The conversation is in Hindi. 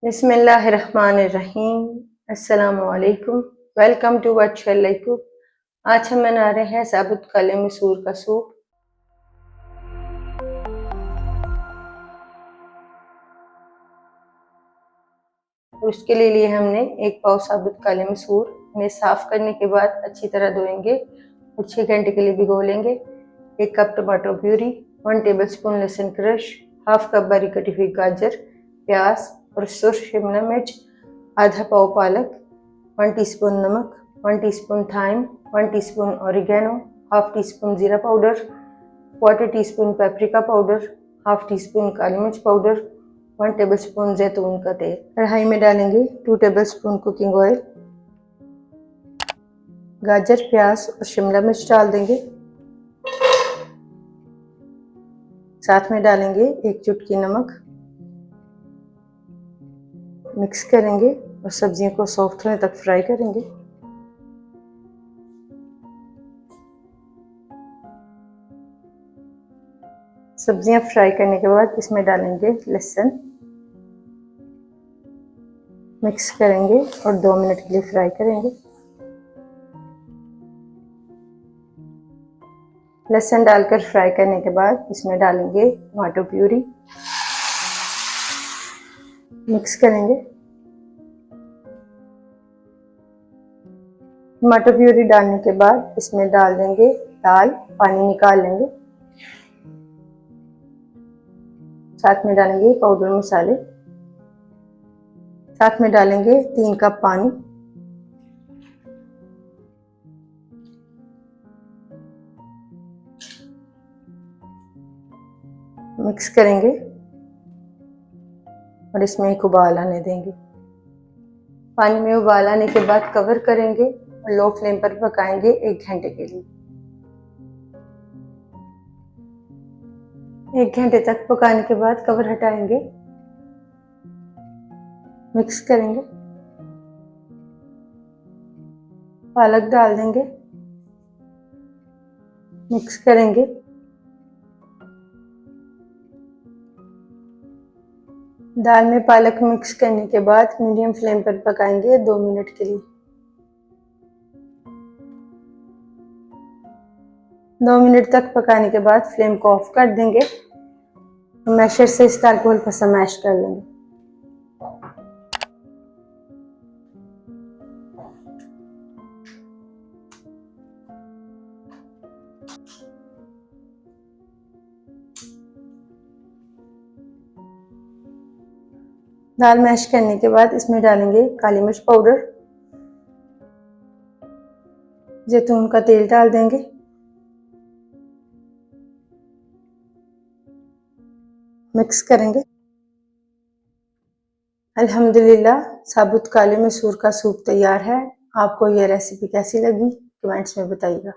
बिस्मिल्लाहिर्रहमानिर्रहीम। अस्सलामुअलैकुम। Welcome to virtual like cook. आज हम बना रहे हैं साबुत काले मसूर का सूप। और उसके लिए हमने एक पाव साबुत काले मसूर इन्हें साफ करने के बाद अच्छी तरह धोएंगे और 6 घंटे के लिए भिगो लेंगे। 1 कप टमाटो प्यूरी, 1 टेबलस्पून लहसुन क्रश, हाफ कप बारीक कटी हुई गाजर, प्याज और सुर्ख शिमला मिर्च, आधा पाव पालक, 1 टीस्पून नमक, 1 teaspoon thyme, 1 teaspoon oregano, half teaspoon जीरा powder, 1/4 teaspoon paprika powder, half teaspoon काली मिर्च पाउडर, 1 टेबलस्पून जैतून का तेल। कढ़ाई में डालेंगे 2 टेबलस्पून कुकिंग ऑयल। गाजर, प्याज और शिमला मिर्च डाल देंगे। साथ में डालेंगे 1 चुटकी नमक। मिक्स करेंगे और सब्जियों को सॉफ्ट होने तक फ्राई करेंगे। सब्जियां फ्राई करने के बाद इसमें डालेंगे लहसुन। मिक्स करेंगे और 2 मिनट के लिए फ्राई करेंगे। लहसुन डालकर फ्राई करने के बाद इसमें डालेंगे टमाटो प्यूरी। मिक्स करेंगे। टमाटो प्यूरी डालने के बाद इसमें डाल देंगे दाल, पानी निकाल लेंगे। साथ में डालेंगे पाउडर मसाले। साथ में डालेंगे 3 कप पानी। मिक्स करेंगे और इसमें एक उबाल आने देंगे। पानी में उबाल आने के बाद कवर करेंगे और लो फ्लेम पर पकाएंगे 1 घंटे के लिए। 1 घंटे तक पकाने के बाद कवर हटाएंगे। मिक्स करेंगे। पालक डाल देंगे। मिक्स करेंगे। दाल में पालक मिक्स करने के बाद मीडियम फ्लेम पर पकाएंगे 2 मिनट के लिए। 2 मिनट तक पकाने के बाद फ्लेम को ऑफ कर देंगे। मैशर से इस दाल को हल्का सा मैश कर लेंगे। दाल मैश करने के बाद इसमें डालेंगे काली मिर्च पाउडर, जैतून का तेल डाल देंगे। मिक्स करेंगे। अल्हम्दुलिल्लाह साबुत काले मसूर का सूप तैयार है। आपको यह रेसिपी कैसी लगी कमेंट्स में बताइएगा।